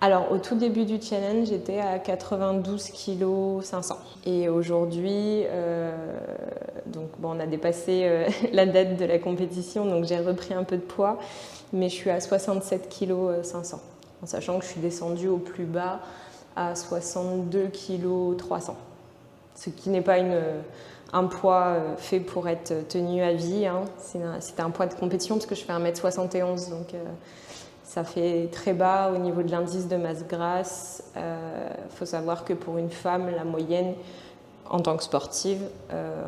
Alors au tout début du challenge, j'étais à 92 kg 500. Et aujourd'hui, on a dépassé la date de la compétition, donc j'ai repris un peu de poids, mais je suis à 67 kg 500, en sachant que je suis descendue au plus bas à 62 kg 300, ce qui n'est pas un poids fait pour être tenu à vie, hein. C'était un poids de compétition parce que je fais 1m71, donc ça fait très bas au niveau de l'indice de masse grasse. Faut savoir que pour une femme, la moyenne en tant que sportive,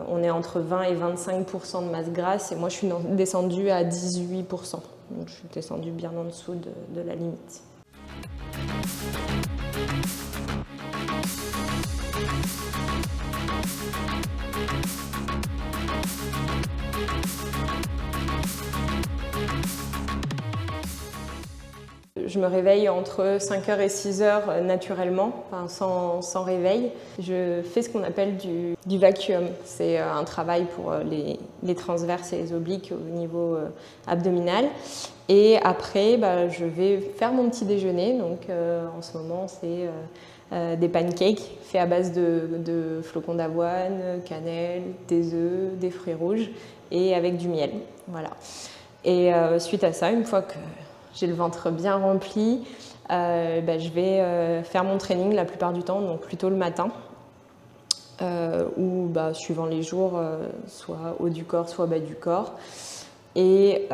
on est entre 20 et 25% de masse grasse, et moi je suis descendue à 18%. Donc je suis descendue bien en dessous de la limite. Je me réveille entre 5h et 6h naturellement, sans réveil. Je fais ce qu'on appelle du vacuum. C'est un travail pour les transverses et les obliques au niveau abdominal. Et après, je vais faire mon petit déjeuner. Donc en ce moment, c'est des pancakes faits à base de flocons d'avoine, cannelle, des œufs, des fruits rouges et avec du miel. Voilà. Et suite à ça, une fois que j'ai le ventre bien rempli, je vais faire mon training la plupart du temps, donc plutôt le matin, ou suivant les jours, soit haut du corps, soit bas du corps. Et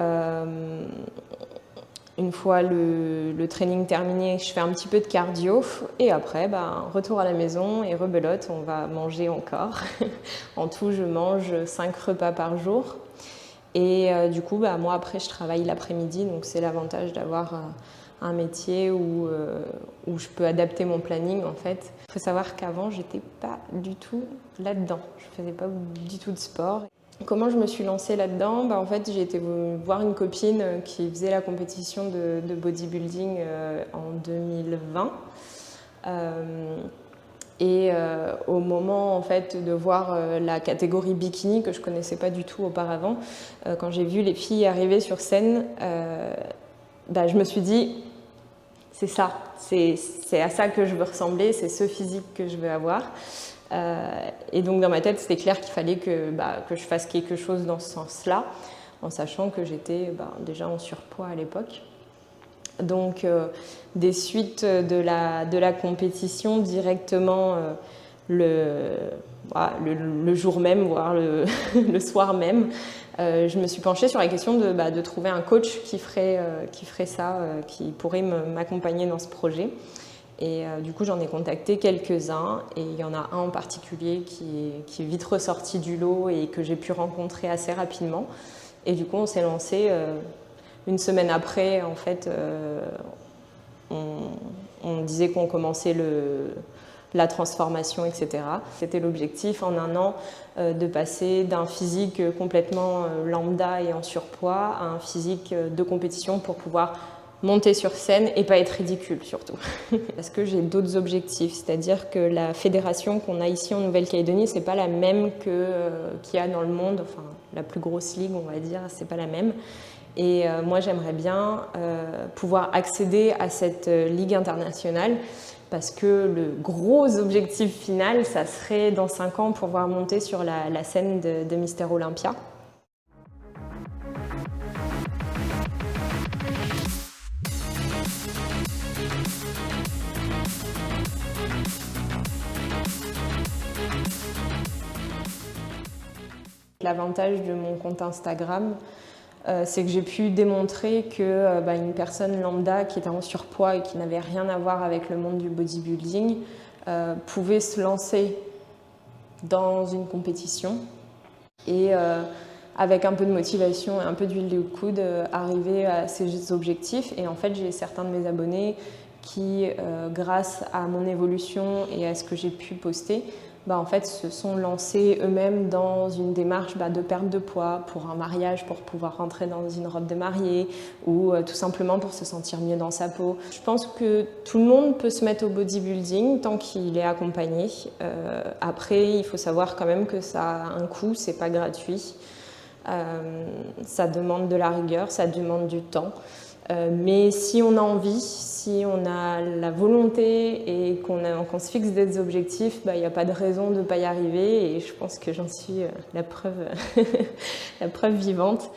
une fois le training terminé, je fais un petit peu de cardio, et après, retour à la maison et rebelote, on va manger encore. En tout, je mange 5 repas par jour. Et du coup, moi après, je travaille l'après-midi, donc c'est l'avantage d'avoir un métier où je peux adapter mon planning en fait. Il faut savoir qu'avant, j'étais pas du tout là-dedans. Je faisais pas du tout de sport. Comment je me suis lancée là-dedans? En fait, j'ai été voir une copine qui faisait la compétition de bodybuilding en 2020. Et au moment en fait, de voir la catégorie bikini que je ne connaissais pas du tout auparavant, quand j'ai vu les filles arriver sur scène, je me suis dit, c'est ça, c'est à ça que je veux ressembler, c'est ce physique que je veux avoir. Et donc dans ma tête, c'était clair qu'il fallait que je fasse quelque chose dans ce sens-là, en sachant que j'étais déjà en surpoids à l'époque. Donc des suites de la compétition directement le jour même, voire le soir même, je me suis penchée sur la question de trouver un coach qui ferait ça, qui pourrait m'accompagner dans ce projet. Et du coup, j'en ai contacté quelques-uns, et il y en a un en particulier qui est vite ressorti du lot et que j'ai pu rencontrer assez rapidement. Et du coup, on s'est lancé. Une semaine après, en fait, on disait qu'on commençait la transformation, etc. C'était l'objectif en un an de passer d'un physique complètement lambda et en surpoids à un physique de compétition pour pouvoir monter sur scène et pas être ridicule surtout. Parce que j'ai d'autres objectifs, c'est-à-dire que la fédération qu'on a ici en Nouvelle-Calédonie, c'est pas la même qu'il y a dans le monde, enfin la plus grosse ligue on va dire, c'est pas la même. Et moi, j'aimerais bien pouvoir accéder à cette ligue internationale, parce que le gros objectif final, ça serait dans 5 ans pouvoir monter sur la scène de Mister Olympia. L'avantage de mon compte Instagram, c'est que j'ai pu démontrer qu'une personne lambda qui était en surpoids et qui n'avait rien à voir avec le monde du bodybuilding pouvait se lancer dans une compétition et avec un peu de motivation et un peu d'huile au coude, arriver à ses objectifs. Et en fait, j'ai certains de mes abonnés qui, grâce à mon évolution et à ce que j'ai pu poster, en fait, se sont lancés eux-mêmes dans une démarche de perte de poids pour un mariage, pour pouvoir rentrer dans une robe de mariée, ou tout simplement pour se sentir mieux dans sa peau. Je pense que tout le monde peut se mettre au bodybuilding tant qu'il est accompagné. Après, il faut savoir quand même que ça a un coût, c'est pas gratuit. Ça demande de la rigueur, ça demande du temps. Mais si on a envie, si on a la volonté et qu'on se fixe des objectifs, il n'y a pas de raison de ne pas y arriver. Et je pense que j'en suis la preuve, la preuve vivante.